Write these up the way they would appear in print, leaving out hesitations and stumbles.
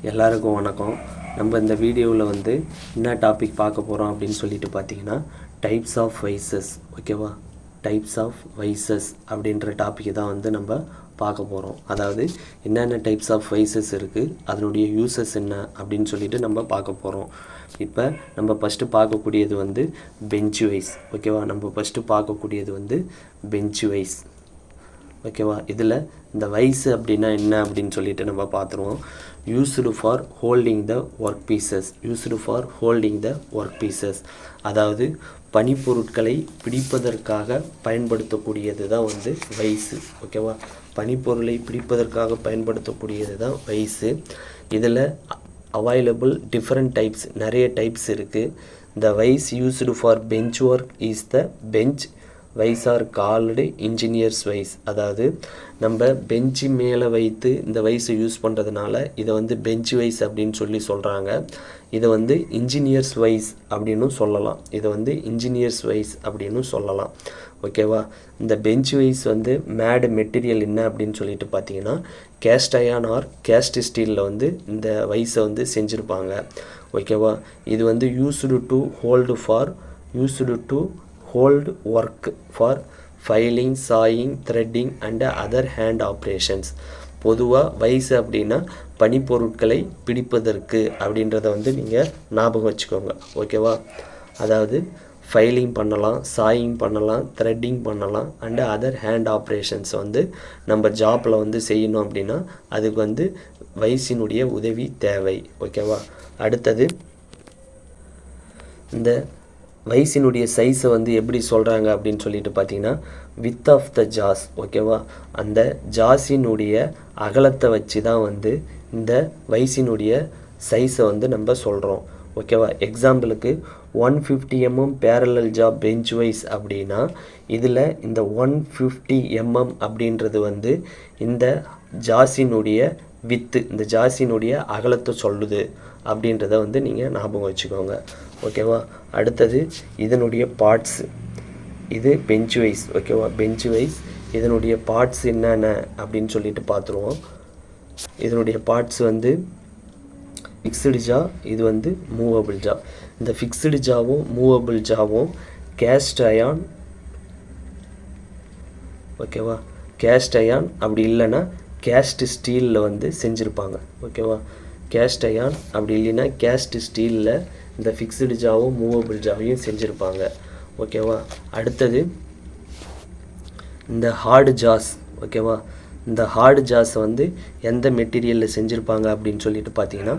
எல்லாருக்கும் வணக்கம். நம்ம இந்த வீடியோவில் வந்து என்ன டாபிக் பார்க்க போகிறோம் அப்படின்னு சொல்லிட்டு பார்த்தீங்கன்னா டைப்ஸ் ஆஃப் வைசஸ். ஓகேவா, டைப்ஸ் ஆஃப் வைசஸ் அப்படின்ற டாப்பிக்கை தான் வந்து நம்ம பார்க்க போகிறோம். அதாவது என்னென்ன டைப்ஸ் ஆஃப் வைசஸ் இருக்குது, அதனுடைய யூசஸ் என்ன அப்படின்னு சொல்லிட்டு நம்ம பார்க்க போகிறோம். இப்போ நம்ம ஃபஸ்ட்டு பார்க்கக்கூடியது வந்து பெஞ்ச் வைஸ். ஓகேவா, நம்ம ஃபஸ்ட்டு பார்க்கக்கூடியது வந்து பெஞ்ச் வைஸ். ஓகேவா, இதில் இந்த வைஸு அப்படின்னா என்ன அப்படின்னு சொல்லிட்டு நம்ம பார்த்துருவோம். Used for holding the work pieces. Used for holding the work pieces, அதாவது பனிப்பொருட்களை பிடிப்பதற்காக பயன்படுத்தக்கூடியது தான் வந்து வைஸு. ஓகேவா, பனிப்பொருளை பிடிப்பதற்காக பயன்படுத்தக்கூடியது தான் வைஸு. இதில் அவைலபிள் டிஃப்ரெண்ட் டைப்ஸ், நிறைய டைப்ஸ் இருக்குது. The vise used for bench work is the bench vise are called engineers vise. அதாவது நம்ம பெஞ்சு மேலே வைத்து இந்த வைஸை யூஸ் பண்ணுறதுனால இதை வந்து பெஞ்ச் வைஸ் அப்படின்னு சொல்கிறாங்க. இதை வந்து இன்ஜினியர்ஸ் வைஸ் அப்படின்னு சொல்லலாம். இதை வந்து இன்ஜினியர்ஸ் வைஸ் அப்படின்னு சொல்லலாம். ஓகேவா, இந்த பெஞ்ச் வைஸ் வந்து மேடு மெட்டீரியல் என்ன அப்படின்னு சொல்லிட்டு பார்த்தீங்கன்னா கேஸ்ட் அயான் ஆர் கேஸ்ட் ஸ்டீலில் வந்து இந்த வைஸை வந்து செஞ்சுருப்பாங்க. ஓகேவா, இது வந்து used to hold work for filing, sawing, threading and other hand operations. பொதுவாக வைஸ் அப்படின்னா பனிப்பொருட்களை பிடிப்பதற்கு அப்படின்றத வந்து நீங்கள் ஞாபகம் வச்சுக்கோங்க. ஓகேவா, அதாவது ஃபைலிங் பண்ணலாம், சாயிங் பண்ணலாம், த்ரெட்டிங் பண்ணலாம் அண்டு அதர் ஹேண்ட் ஆப்ரேஷன்ஸ் வந்து நம்ம ஜாப்பில் வந்து செய்யணும் அப்படின்னா அதுக்கு வந்து வைஸினுடைய உதவி தேவை. ஓகேவா, அடுத்தது இந்த வைஸினுடைய சைஸை வந்து எப்படி சொல்கிறாங்க அப்படின்னு சொல்லிட்டு பார்த்தீங்கன்னா வித் ஆஃப் த ஜாஸ். ஓகேவா, அந்த ஜாஸினுடைய அகலத்தை வச்சு தான் வந்து இந்த வைஸினுடைய சைஸை வந்து நம்ம சொல்கிறோம். ஓகேவா, எக்ஸாம்பிளுக்கு 150 mm பேரலல் ஜா பெஞ்ச் வைஸ் அப்படின்னா இதில் இந்த 150 mm அப்படின்றது வந்து இந்த ஜாஸினுடைய வித்து, இந்த ஜாஸினுடைய அகலத்தை சொல்லுது அப்படின்றத வந்து நீங்கள் ஞாபகம் வச்சுக்கோங்க. ஓகேவா, அடுத்தது இதனுடைய பார்ட்ஸு, இது பெஞ்ச் வைஸ். ஓகேவா, பெஞ்ச் வைஸ் இதனுடைய பார்ட்ஸ் என்னென்ன அப்படின்னு சொல்லிட்டு பார்த்துருவோம். இதனுடைய பார்ட்ஸ் வந்து ஃபிக்ஸ்டு ஜா, இது வந்து மூவபிள் ஜா. இந்த ஃபிக்ஸ்டு ஜாவும் மூவபிள் ஜாவும் கேஸ்ட் அயான். ஓகேவா, கேஸ்ட் அயான் அப்படி இல்லைன்னா கேஸ்ட் ஸ்டீலில் வந்து செஞ்சுருப்பாங்க. ஓகேவா, கேஸ்ட் அயான் அப்படி இல்லைன்னா கேஸ்ட் ஸ்டீலில் இந்த ஃபிக்ஸ்டு ஜாவும் மூவபிள் ஜாவையும் செஞ்சுருப்பாங்க. ஓகேவா, அடுத்தது இந்த ஹார்டு ஜாஸ். ஓகேவா, இந்த ஹார்டு ஜாஸை வந்து எந்த மெட்டீரியலில் செஞ்சுருப்பாங்க அப்படின்னு சொல்லிட்டு பார்த்தீங்கன்னா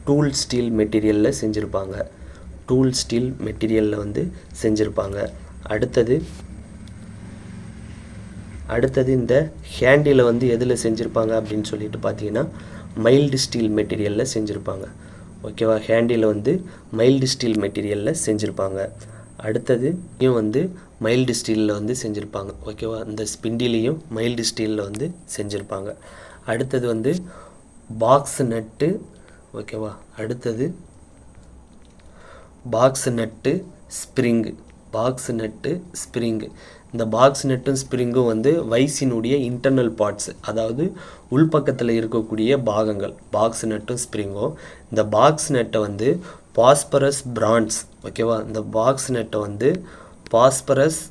டூல் ஸ்டீல் மெட்டீரியலில் செஞ்சுருப்பாங்க. டூல் ஸ்டீல் மெட்டீரியலில் வந்து செஞ்சுருப்பாங்க. அடுத்தது இந்த ஹேண்டில் வந்து எதில் செஞ்சுருப்பாங்க அப்படின்னு சொல்லிட்டு பார்த்தீங்கன்னா மைல்டு ஸ்டீல் மெட்டீரியலில் செஞ்சுருப்பாங்க. ஓகேவா, ஹேண்டில் வந்து மைல்டு ஸ்டீல் மெட்டீரியலில் செஞ்சுருப்பாங்க. அடுத்தது இதையும் வந்து மைல்டு ஸ்டீலில் வந்து செஞ்சுருப்பாங்க. ஓகேவா, இந்த ஸ்பிண்டிலையும் மைல்டு ஸ்டீலில் வந்து செஞ்சுருப்பாங்க. அடுத்தது வந்து பாக்ஸ் நட்டு. ஓகேவா, அடுத்தது பாக்ஸ் நட்டு ஸ்ப்ரிங்கு. பாக்ஸ் நட்டு ஸ்ப்ரிங்கு, இந்த பாக்ஸ் நட்டும் ஸ்ப்ரிங்கும் வந்து வைஸினுடைய இன்டர்னல் பார்ட்ஸ், அதாவது உள்பக்கத்தில் இருக்கக்கூடிய பாகங்கள். பாக்ஸ் நட்டும் ஸ்ப்ரிங்கும். இந்த பாக்ஸ் நட்டை வந்து பாஸ்பரஸ் பிரான்ஸ். ஓகேவா, இந்த பாக்ஸ் நட்டை வந்து பாஸ்பரஸ்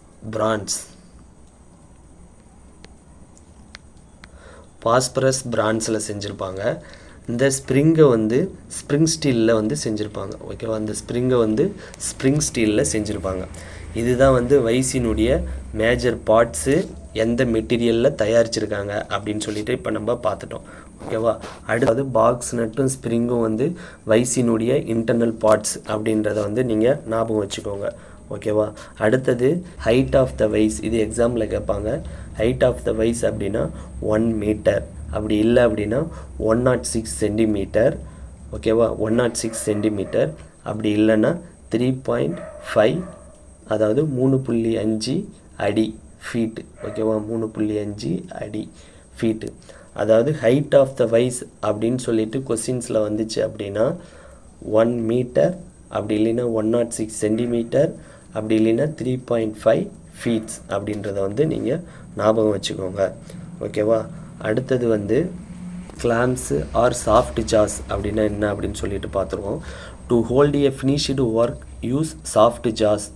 பிரான்ஸில் செஞ்சுருப்பாங்க. இந்த ஸ்ப்ரிங்கை வந்து ஸ்ப்ரிங் ஸ்டீலில் வந்து செஞ்சுருப்பாங்க. ஓகேவா, இந்த ஸ்ப்ரிங்கை வந்து ஸ்ப்ரிங் ஸ்டீலில் செஞ்சுருப்பாங்க. இதுதான் வந்து வைஸினுடைய மேஜர் பார்ட்ஸு எந்த மெட்டீரியலில் தயாரிச்சிருக்காங்க அப்படின்னு சொல்லிட்டு இப்போ நம்ம பார்த்துட்டோம். ஓகேவா, அடுத்தது பாக்ஸ் நட்டும் ஸ்ப்ரிங்கும் வந்து வைஸினுடைய இன்டர்னல் பார்ட்ஸ் அப்படின்றத வந்து நீங்கள் ஞாபகம் வச்சுக்கோங்க. ஓகேவா, அடுத்தது ஹைட் ஆஃப் த வைஸ். இது எக்ஸாம்பிள் கேட்பாங்க. ஹைட் ஆஃப் த வைஸ் அப்படின்னா 1 மீட்டர், அப்படி இல்லை அப்படின்னா 106 சென்டிமீட்டர். ஓகேவா, 106 சென்டிமீட்டர், அப்படி இல்லைன்னா 3.5, அதாவது 3.5 அடி ஃபீட்டு. ஓகேவா, 3.5 அடி ஃபீட்டு. அதாவது ஹைட் ஆஃப் த வைஸ் அப்படின்னு சொல்லிட்டு கொஸ்டின்ஸில் வந்துச்சு அப்படின்னா 1 மீட்டர், அப்படி இல்லைன்னா 106 சென்டிமீட்டர், அப்படி இல்லைன்னா 3.5 ஃபீட்ஸ் அப்படின்றத வந்து நீங்கள் ஞாபகம் வச்சுக்கோங்க. ஓகேவா, அடுத்தது வந்து clamps ஆர் சாஃப்ட் ஜாஸ் அப்படின்னா என்ன அப்படின்னு சொல்லிட்டு பார்த்துருவோம். To hold a finished work use soft jaws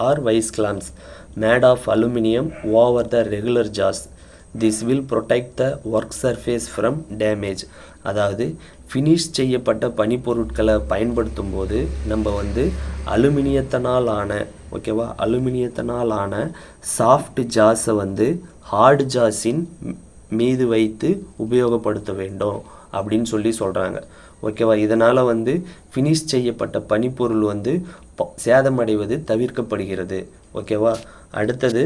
or vice clamps made of aluminium over the regular jaws. This will protect the work surface from damage. அதாவது ஃபினிஷ் செய்யப்பட்ட பனிப்பொருட்களை பயன்படுத்தும் போது நம்ம வந்து அலுமினியத்தினால் ஆன ஓகேவா அலுமினியத்தினால் ஆன சாஃப்ட் ஜாஸை வந்து ஹார்டு ஜாஸின் மீது வைத்து உபயோகப்படுத்த வேண்டும் அப்படின்னு சொல்லி சொல்கிறாங்க. ஓகேவா இதனால் வந்து ஃபினிஷ் செய்யப்பட்ட பனிப்பொருள் வந்து சேதமடைவது தவிர்க்கப்படுகிறது. ஓகேவா அடுத்தது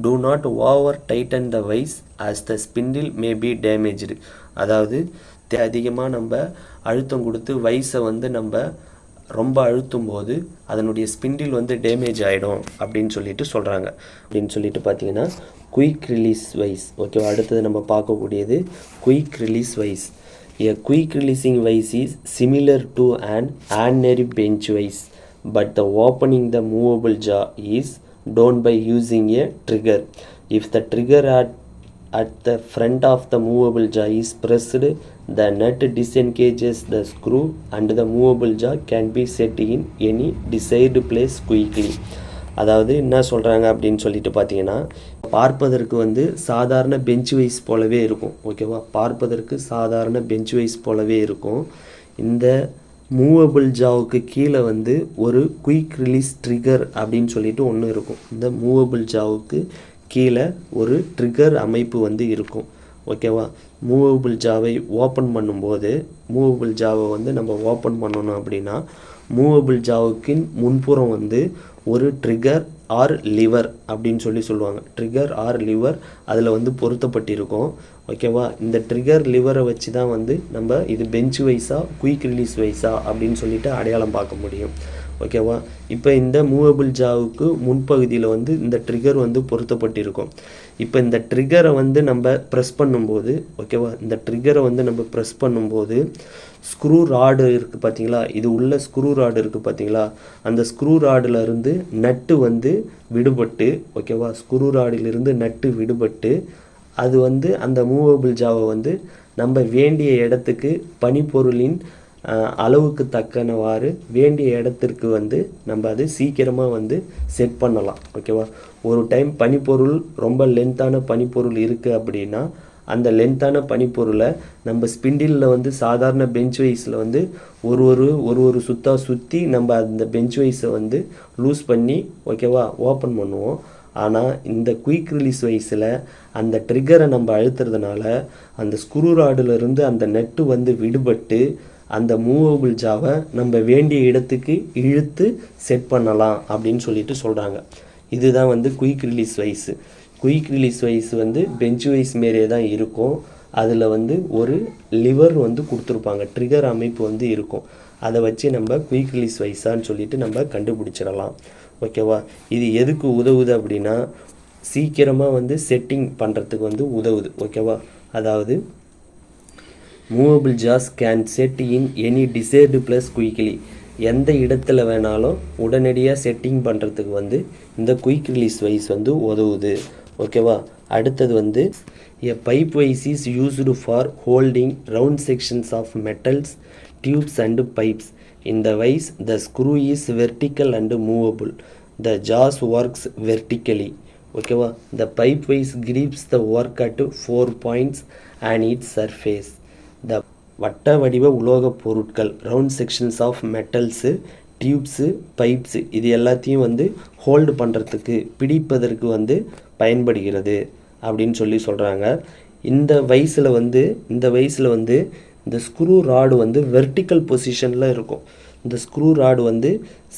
do not over tighten the vise as the spindle may be damaged. அதாவது அதிகமாக நம்ம அழுத்தம் கொடுத்து வைஸை வந்து நம்ம ரொம்ப அழுத்தும் போது அதனுடைய ஸ்பிண்டில் வந்து டேமேஜ் ஆகிடும் அப்படின்னு சொல்லிட்டு சொல்கிறாங்க. அப்படின்னு சொல்லிட்டு பார்த்தீங்கன்னா குயிக் ரிலீஸ் வைஸ். ஓகேவா அடுத்தது நம்ம பார்க்கக்கூடியது quick release vice. A quick releasing vise is similar to an ordinary bench vise, but the opening the movable jaw is done by using a trigger. If the trigger at the front of the movable jaw is pressed, the nut disengages the screw and the movable jaw can be set in any desired place quickly. அதாவது என்ன சொல்கிறாங்க அப்படின்னு சொல்லிட்டு பார்த்தீங்கன்னா பார்ப்பதற்கு வந்து சாதாரண bench wise போலவே இருக்கும். ஓகேவா பார்ப்பதற்கு சாதாரண பெஞ்ச் வைஸ் போலவே இருக்கும். இந்த மூவபிள் ஜாவுக்கு கீழே வந்து ஒரு குயிக் ரிலீஸ் ட்ரிகர் அப்படின்னு சொல்லிட்டு ஒன்று இருக்கும். இந்த மூவபிள் ஜாவுக்கு கீழே ஒரு ட்ரிகர் அமைப்பு வந்து இருக்கும். ஓகேவா மூவபிள் ஜாவை ஓப்பன் பண்ணும்போது மூவபிள் ஜாவை வந்து நம்ம ஓப்பன் பண்ணணும் அப்படின்னா மூவபிள் ஜாவுக்கு முன்புறம் வந்து ஒரு ட்ரிகர் ஆர் லிவர் அப்படின்னு சொல்லுவாங்க. ட்ரிகர் ஆர் லிவர் அதில் வந்து பொருத்தப்பட்டிருக்கும். ஓகேவா இந்த ட்ரிகர் லிவரை வச்சு தான் வந்து நம்ம இது பெஞ்ச் வைஸா குயிக் ரிலீஸ் வைஸா அப்படின்னு சொல்லிட்டு அடையாளம் பார்க்க முடியும். ஓகேவா இப்போ இந்த மூவபிள் ஜாவுக்கு முன்பகுதியில் வந்து இந்த ட்ரிகர் வந்து பொருத்தப்பட்டிருக்கும். இப்போ இந்த ட்ரிகரை வந்து நம்ம ப்ரெஸ் பண்ணும்போது ஓகேவா இந்த ட்ரிகரை வந்து நம்ம ப்ரெஸ் பண்ணும்போது ஸ்க்ரூ ராடு இருக்குது பார்த்தீங்களா இது உள்ள ஸ்க்ரூ ராடு இருக்குது பார்த்தீங்களா அந்த ஸ்க்ரூ ராடிலிருந்து நட்டு வந்து விடுபட்டு ஓகேவா ஸ்க்ரூ ராடிலிருந்து நட்டு விடுபட்டு அது வந்து அந்த மூவபிள் ஜாவை வந்து நம்ம வேண்டிய இடத்துக்கு பனிப்பொருளின் அளவுக்கு தக்கனவாறு வேண்டிய இடத்திற்கு வந்து நம்ம அது சீக்கிரமாக வந்து செட் பண்ணலாம். ஓகேவா ஒரு டைம் பனிப்பொருள் ரொம்ப லென்த்தான பனிப்பொருள் இருக்குது அப்படின்னா அந்த லென்த்தான பனிப்பொருளை நம்ம ஸ்பிண்டிலில் வந்து சாதாரண பெஞ்ச் வைஸில் வந்து ஒரு சுற்றி நம்ம அந்த பெஞ்ச் வைஸை வந்து லூஸ் பண்ணி ஓகேவா ஓப்பன் பண்ணுவோம். ஆனால் இந்த குயிக் ரிலீஸ் வைஸில் அந்த ட்ரிகரை நம்ம அழுத்துறதுனால அந்த ஸ்க்ரூ ராடிலிருந்து அந்த நெட்டு வந்து விடுபட்டு அந்த மூவபிள் ஜாவை நம்ம வேண்டிய இடத்துக்கு இழுத்து செட் பண்ணலாம் அப்படின்னு சொல்லிட்டு சொல்கிறாங்க. இதுதான் வந்து quick release vice. Quick release vice வந்து பெஞ்ச் வைஸ் மாரியே தான் இருக்கும். அதில் வந்து ஒரு லிவர் வந்து கொடுத்துருப்பாங்க ட்ரிகர் அமைப்பு வந்து இருக்கும். அதை வச்சு நம்ம குயிக் ரிலீஸ் வைஸான்னு சொல்லிட்டு நம்ம கண்டுபிடிச்சிடலாம். ஓகேவா இது எதுக்கு உதவுது அப்படின்னா சீக்கிரமாக வந்து செட்டிங் பண்ணுறதுக்கு வந்து உதவுது. ஓகேவா அதாவது movable jaws can set in any desired place quickly எந்த இடத்துல வேணாலும் உடனடியாக செட்டிங் பண்ணுறதுக்கு வந்து இந்த குயிக் ரிலீஸ் வைஸ் வந்து உதவுது. ஓகேவா அடுத்தது வந்து a pipe vise is used for holding round sections of metals tubes and pipes. In the vise, the screw is vertical and movable. The jaws works vertically. Okay, the pipe vise grips the work at 4 points and its surface. The வட்ட வடிவ உலோக பொருட்கள் round sections of metals tubes pipes இது எல்லாத்தையும் வந்து hold பண்ணுறதுக்கு பிடிப்பதற்கு வந்து பயன்படுகிறது அப்படின்னு சொல்கிறாங்க. இந்த வயசில் வந்து இந்த ஸ்க்ரூ ராடு வந்து வெர்டிக்கல் பொசிஷனில் இருக்கும். இந்த ஸ்க்ரூ ராடு வந்து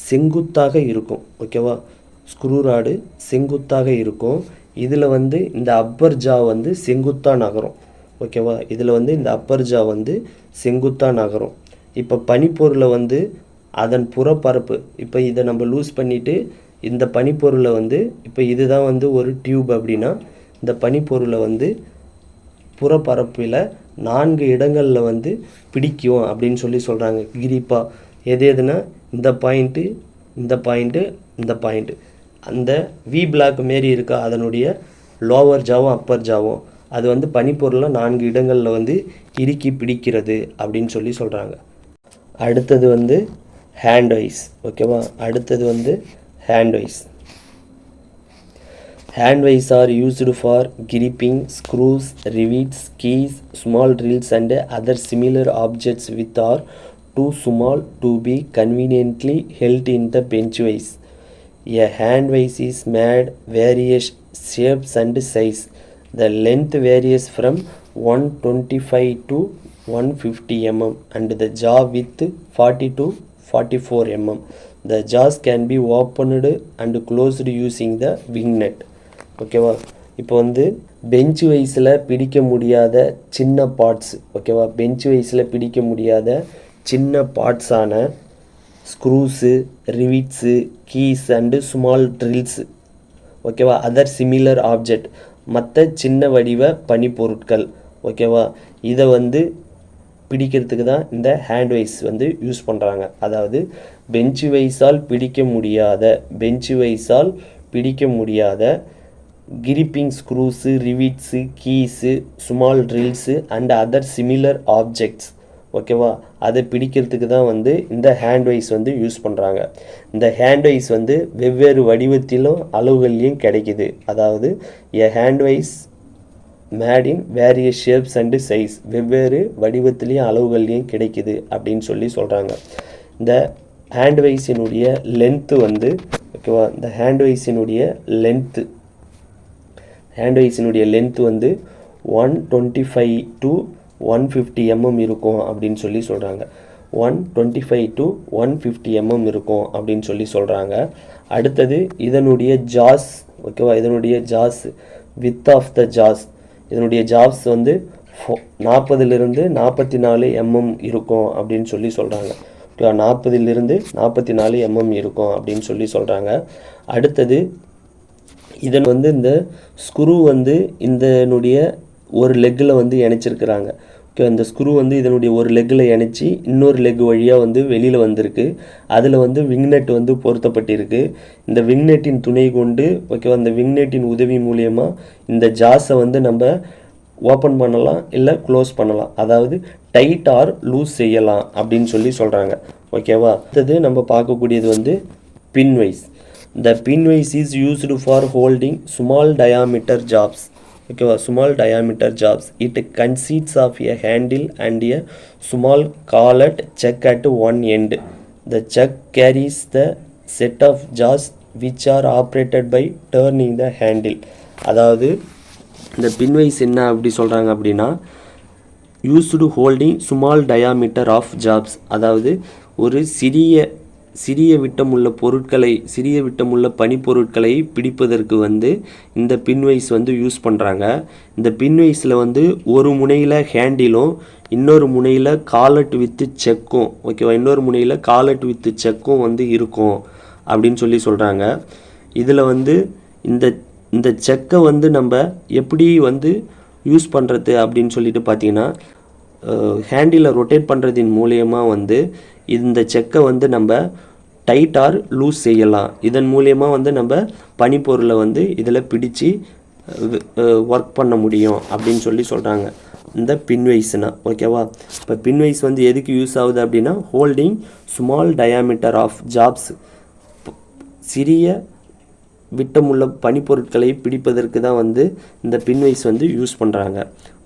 செங்குத்தாக இருக்கும். ஓகேவா ஸ்க்ரூ ராடு செங்குத்தாக இருக்கும். இதில் வந்து இந்த அப்பர் ஜா வந்து செங்குத்தாக நகரும். ஓகேவா இதில் வந்து இந்த அப்பர் ஜா வந்து செங்குத்தாக நகரும். இப்போ பனிப்பொருளை வந்து அதன் புறப்பரப்பு இப்போ இதை நம்ம லூஸ் பண்ணிவிட்டு இந்த பனிப்பொருளை வந்து இப்போ இதுதான் வந்து ஒரு டியூப் அப்படின்னா இந்த பனிப்பொருளை வந்து புறப்பரப்பில் 4 இடங்களில் வந்து பிடிக்கும் அப்படின்னு சொல்கிறாங்க. கிரிப்பாக எதுனா இந்த பாயிண்ட்டு இந்த பாயிண்ட்டு இந்த பாயிண்ட்டு அந்த வி பிளாக் மாரி இருக்கா அதனுடைய லோவர் ஜாவும் அப்பர் ஜாவும் அது வந்து பனிப்பொருளை 4 இடங்களில் வந்து இறுக்கி பிடிக்கிறது அப்படின்னு சொல்லி சொல்கிறாங்க. அடுத்தது வந்து ஹேண்ட் வைஸ். ஓகேவா, அடுத்தது வந்து hand vice. Hand vice are used for gripping screws, rivets, keys, small drills and other similar objects which are too small to be conveniently held in the bench vise. A hand vise is made various shapes and size. The length varies from 125 to 150 mm and the jaw width 40 to 44 mm. The jaws can be opened and closed using the wing nut. ஓகேவா, இப்போ வந்து bench வைஸில் பிடிக்க முடியாத சின்ன parts. ஓகேவா, bench வைஸில் பிடிக்க முடியாத சின்ன பார்ட்ஸான ஸ்க்ரூஸு, ரிவிட்ஸு, கீஸ் அண்டு ஸ்மால் ட்ரில்ஸு. ஓகேவா, அதர் சிமிலர் ஆப்ஜெக்ட், மற்ற சின்ன வடிவ பனிப்பொருட்கள். ஓகேவா, இதை வந்து பிடிக்கிறதுக்கு தான் இந்த ஹேண்ட் வைஸ் வந்து யூஸ் பண்ணுறாங்க. அதாவது பெஞ்ச் வைஸால் பிடிக்க முடியாத gripping screws, rivets, keys, small drills and other similar objects. ஓகேவா, அதை பிடிக்கிறதுக்கு தான் வந்து இந்த ஹேண்ட் வைஸ் வந்து யூஸ் பண்ணுறாங்க. இந்த ஹேண்ட் வைஸ் வந்து வெவ்வேறு வடிவத்திலும் அளவுகள்லையும் கிடைக்கிது. அதாவது a hand vice made in various shapes and size, வெவ்வேறு வடிவத்திலையும் அளவுகள்லையும் கிடைக்கிது அப்படின்னு சொல்லி சொல்கிறாங்க. இந்த ஹேண்ட் வைஸினுடைய லென்த்து வந்து ஓகேவா, இந்த ஹேண்ட் வைஸினுடைய லென்த்து வந்து 125 to 150 mm இருக்கும் அப்படின்னு சொல்லி சொல்கிறாங்க. 125 to 150 mm இருக்கும் அப்படின்னு சொல்லி சொல்கிறாங்க. அடுத்தது இதனுடைய ஜாஸ். ஓகேவா, இதனுடைய ஜாஸ், வித் ஆஃப் த ஜாஸ், இதனுடைய ஜாஸ் வந்து 40 to 44 mm இருக்கும் அப்படின்னு சொல்லி சொல்கிறாங்க. ஓகேவா, 40 to 44 mm இருக்கும் அப்படின்னு சொல்லி சொல்கிறாங்க. அடுத்தது இதன் வந்து இந்த ஸ்க்ரூ வந்து இதனுடைய ஒரு லெக்கில் வந்து இணைச்சிருக்கிறாங்க. ஓகே, அந்த ஸ்க்ரூ வந்து இதனுடைய ஒரு லெக்கில் இணைச்சி இன்னொரு லெக் வழியாக வந்து வெளியில் வந்திருக்கு. அதில் வந்து விங்நெட் வந்து பொருத்தப்பட்டிருக்கு. இந்த விங்நெட்டின் துணை கொண்டு ஓகேவா, அந்த விங்நெட்டின் உதவி மூலியமாக இந்த ஜாஸை வந்து நம்ம ஓப்பன் பண்ணலாம், இல்லை க்ளோஸ் பண்ணலாம். அதாவது டைட் ஆர் லூஸ் செய்யலாம் அப்படின்னு சொல்லி சொல்கிறாங்க. ஓகேவா, அடுத்தது நம்ம பார்க்கக்கூடியது வந்து பின் wise. The pin vise is used for holding small diameter jobs. Okay, small diameter jobs. It consists of a handle and a small collet chuck at one end. The chuck carries the set of jaws which are operated by turning the handle. அதாவது இந்த பின் wise என்ன அப்படி சொல்கிறாங்க அப்படின்னா, used holding small diameter of jobs. அதாவது ஒரு சிறிய விட்டமுள்ள பனிப்பொருட்களை பிடிப்பதற்கு வந்து இந்த பின் வைஸ் வந்து யூஸ் பண்ணுறாங்க. இந்த பின் வைஸில் வந்து ஒரு முனையில் ஹேண்டிலும் இன்னொரு முனையில் காலட் வித்து செக்கும். ஓகேவா, இன்னொரு முனையில் காலட் வித்து செக்கும் வந்து இருக்கும் அப்படின்னு சொல்லி சொல்கிறாங்க. இதில் வந்து இந்த செக்கை வந்து நம்ம எப்படி வந்து யூஸ் பண்ணுறது அப்படின்னு சொல்லிட்டு பார்த்தீங்கன்னா, ஹேண்டிலை ரொட்டேட் பண்ணுறதின் மூலயமா வந்து இந்த செக்கை வந்து நம்ம டைட் ஆர் லூஸ் செய்யலாம். இதன் மூலயமா வந்து நம்ம பனிப்பொருளை வந்து இதில் பிடிச்சி ஒர்க் பண்ண முடியும் அப்படின்னு சொல்லி சொல்கிறாங்க இந்த பின் வைஸ்னா. ஓகேவா, இப்போ பின் வைஸ் வந்து எதுக்கு யூஸ் ஆகுது அப்படின்னா, holding small diameter of jobs, சிறிய விட்டமுள்ள பனிப்பொருட்களை பிடிப்பதற்கு தான் வந்து இந்த பின் வைஸ் வந்து யூஸ் பண்ணுறாங்க.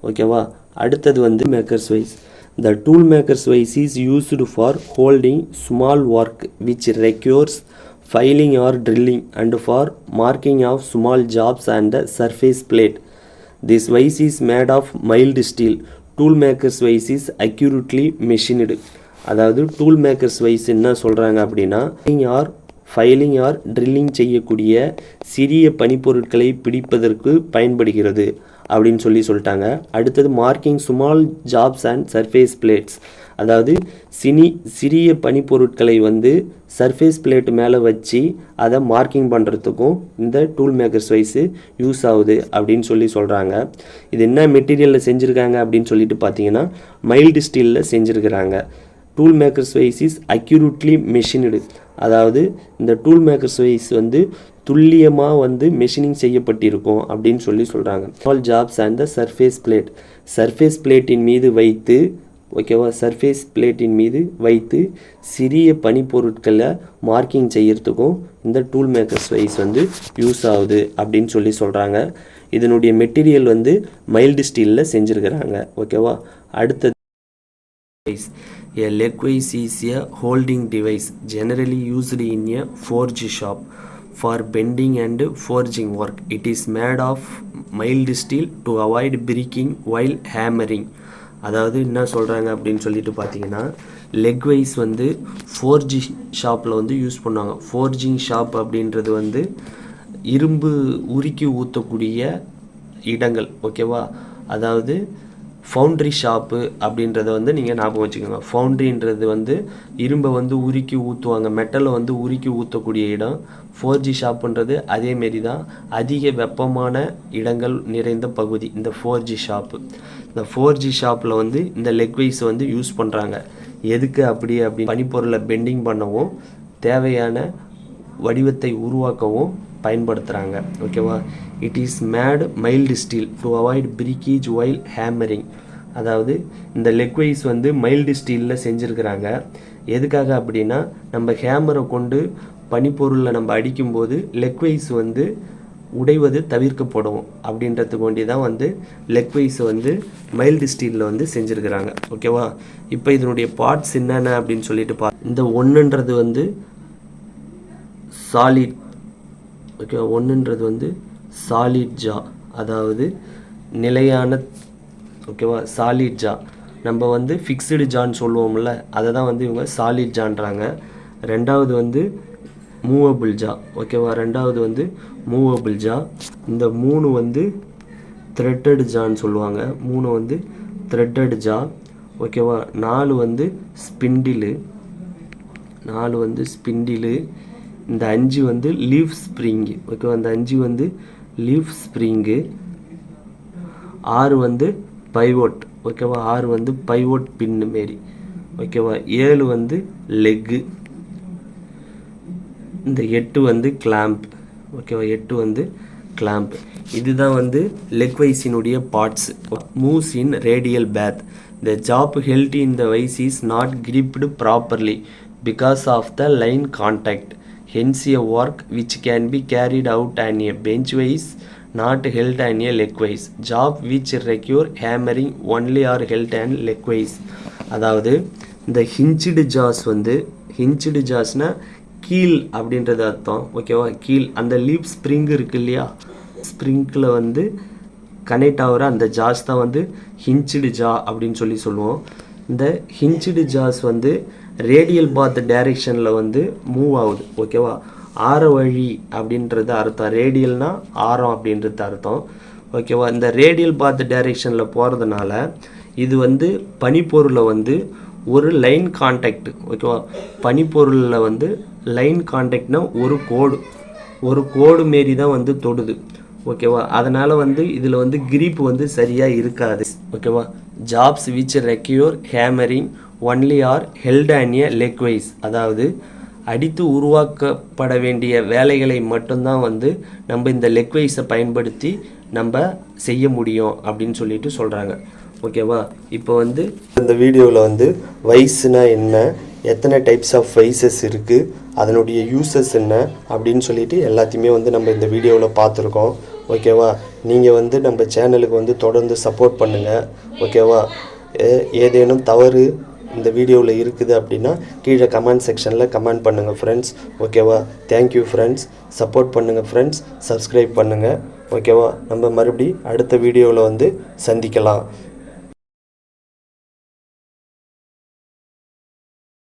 ஓகேவா, அடுத்தது வந்து maker's vice. The tool maker's vise is used for holding small work which requires filing or drilling and for marking of small jobs and the surface plate. This vise is made of mild steel. Tool maker's vise is accurately machined. அதாவது tool makers wise என்ன சொல்கிறாங்க அப்படின்னா, filing R drilling செய்யக்கூடிய சிறிய பனிப்பொருட்களை பிடிப்பதற்கு பயன்படுகிறது அப்படின்னு சொல்லிட்டாங்க. அடுத்தது marking small jobs and surface plates, அதாவது சிறிய பனிப்பொருட்களை வந்து சர்ஃபேஸ் பிளேட் மேலே வச்சு அதை மார்க்கிங் பண்ணுறதுக்கும் இந்த டூல் மேக்கர்ஸ் வைஸு யூஸ் ஆகுது அப்படின்னு சொல்கிறாங்க. இது என்ன மெட்டீரியலில் செஞ்சுருக்காங்க அப்படின்னு சொல்லிட்டு பார்த்தீங்கன்னா, மைல்டு ஸ்டீலில் செஞ்சுருக்கிறாங்க. Tool makers vise is accurately machined. அதாவது இந்த டூல் மேக்கர்ஸ் வைஸ் வந்து துல்லியமாக வந்து மெஷினிங் செய்யப்பட்டிருக்கும் அப்படின்னு சொல்கிறாங்க. All jobs and the surface plate, surface பிளேட்டின் மீது வைத்து, ஓகேவா, சர்ஃபேஸ் பிளேட்டின் மீது வைத்து சிறிய பனிப்பொருட்களை மார்க்கிங் செய்யறதுக்கும் இந்த டூல் மேக்கர்ஸ் வைஸ் வந்து யூஸ் ஆகுது அப்படின்னு சொல்கிறாங்க. இதனுடைய மெட்டீரியல் வந்து மைல்டு ஸ்டீலில் செஞ்சுருக்கிறாங்க. ஓகேவா. அடுத்தது a leg vise is a holding device generally used in a forge shop for bending and forging work. It is made of mild steel to avoid breaking while hammering. அதாவது என்ன சொல்கிறாங்க அப்படின்னு சொல்லிட்டு பார்த்தீங்கன்னா, லெக் வைஸ் வந்து forging ஷாப்பில் வந்து use பண்ணுவாங்க. ஃபோர்ஜிங் ஷாப் அப்படின்றது வந்து இரும்பு உருக்கி ஊற்றக்கூடிய இடங்கள். ஓகேவா. அதாவது ஃபவுண்ட்ரி ஷாப்பு அப்படின்றத வந்து நீங்கள் ஞாபகம் வச்சுக்கோங்க. ஃபவுண்ட்ரின்றது வந்து இரும்பை வந்து உருக்கி ஊற்றுவாங்க, மெட்டலை வந்து உருக்கி ஊற்றக்கூடிய இடம். ஃபோர்ஜி ஷாப்புன்றது அதேமாரி தான், அதிக வெப்பமான இடங்கள் நிறைந்த பகுதி இந்த ஃபோர்ஜி ஷாப்பு. இந்த ஃபோர்ஜி ஷாப்பில் வந்து இந்த லெக் வைஸ் வந்து யூஸ் பண்ணுறாங்க. எதுக்கு அப்படி பனிப்பொருளை பெண்டிங் பண்ணவும் தேவையான வடிவத்தை உருவாக்கவும் பயன்படுத்துகிறாங்க. ஓகேவா. It is made mild steel to avoid breakage while hammering. அதாவது இந்த லெக் வைஸ் வந்து மைல்டு ஸ்டீலில் செஞ்சுருக்கிறாங்க. எதுக்காக அப்படின்னா, நம்ம ஹேமரை கொண்டு பனிப்பொருளை நம்ம அடிக்கும்போது லெக் வைஸ் வந்து உடைவது தவிர்க்கப்படும் அப்படின்றதுக்கு வேண்டி தான் வந்து லெக் வைஸ் வந்து மைல்டு ஸ்டீலில் வந்து செஞ்சுருக்கிறாங்க. ஓகேவா. இப்போ இதனுடைய பார்ட்ஸ் என்னென்ன அப்படின்னு சொல்லிட்டு இந்த ஒன்றுன்றது வந்து சாலிட். ஓகே. ஒன்றுன்றது வந்து சாலிட் ஜா, அதாவது நிலையான. ஓகேவா. சாலிட் ஜா நம்ம வந்து ஃபிக்ஸ்டு ஜான்னு சொல்லுவோம்ல, அதை தான் வந்து இவங்க சாலிட் ஜான்றாங்க. ரெண்டாவது வந்து மூவபிள் ஜா. ஓகேவா. ரெண்டாவது வந்து மூவபிள் ஜா. இந்த மூணு வந்து த்ரெட்டட் ஜான்னு சொல்லுவாங்க. மூணு வந்து த்ரெட்டட் ஜா. ஓகேவா. நாலு வந்து ஸ்பிண்டிலு. இந்த 5 வந்து லீஃப் ஸ்ப்ரிங்கு. ஓகேவா. இந்த 5 வந்து லீஃப் ஸ்ப்ரிங்கு. 6 வந்து பைவோட். ஓகேவா. 6 வந்து பைவோட் பின்னு மாரி. ஓகேவா. 7 வந்து லெக்கு. இந்த 8 வந்து கிளாம்ப். ஓகேவா. 8 வந்து கிளாம்ப். இதுதான் வந்து லெக் வைஸினுடைய parts. Moves in radial path. The job held in the vise is not gripped properly because of the line contact. Hence a work which can be carried out on a bench vise, not held on a leg vise. Job which require hammering only are held on leg vise. அதாவது இந்த ஹிஞ்ச்டு ஜாஸ் வந்து, ஹிஞ்ச்டு ஜாஸ்னா கீல் அப்படின்றது அர்த்தம். ஓகேவா. கீல். அந்த leaf spring இருக்கு இல்லையா, ஸ்ப்ரிங்கில் வந்து கனெக்ட் ஆகிற அந்த ஜாஸ் தான் வந்து ஹிஞ்ச்டு ஜா அப்படின்னு சொல்லுவோம். இந்த ஹிஞ்ச்டு ஜாஸ் வந்து ரேடியல் பாத் டைரெக்ஷனில் வந்து மூவ் ஆகுது. ஓகேவா. ஆர வழி அப்படின்றது அர்த்தம். ரேடியல்னா ஆரம் அப்படின்றது அர்த்தம். ஓகேவா. இந்த ரேடியல் பாத் டைரெக்ஷனில் போகிறதுனால இது வந்து பனிப்பொருளை வந்து ஒரு லைன் கான்டாக்ட். ஓகேவா. பனிப்பொருளில் வந்து லைன் கான்டாக்ட்னா ஒரு கோடு மாரி தான் வந்து தொடுது. ஓகேவா. அதனால் வந்து இதில் வந்து கிரிப் வந்து சரியாக இருக்காது. ஓகேவா. Jobs which require hammering only are held on a leg vice. அதாவது அடித்து உருவாக்கப்பட வேண்டிய வேலைகளை மட்டும்தான் வந்து நம்ம இந்த லெக் வைஸை பயன்படுத்தி நம்ம செய்ய முடியும் அப்படின்னு சொல்லிட்டு சொல்கிறாங்க. ஓகேவா. இப்போ வந்து இந்த வீடியோவில் வந்து வைஸ்னா என்ன, எத்தனை டைப்ஸ் ஆஃப் வைசஸ் இருக்குது, அதனுடைய யூசஸ் என்ன அப்படின்னு சொல்லிட்டு எல்லாத்தையுமே வந்து நம்ம இந்த வீடியோவில் பார்த்துருக்கோம். ஓகேவா. நீங்கள் வந்து நம்ம சேனலுக்கு வந்து தொடர்ந்து சப்போர்ட் பண்ணுங்கள். ஓகேவா. ஏதேனும் தவறு இந்த வீடியோவில் இருக்குது அப்படின்னா கீழே கமெண்ட் செக்ஷனில் கமெண்ட் பண்ணுங்கள் ஃப்ரெண்ட்ஸ். ஓகேவா. Thank you friends. சப்போர்ட் பண்ணுங்கள் ஃப்ரெண்ட்ஸ். சப்ஸ்கிரைப் பண்ணுங்கள். ஓகேவா. நம்ம மறுபடி அடுத்த வீடியோவில் வந்து சந்திக்கலாம்.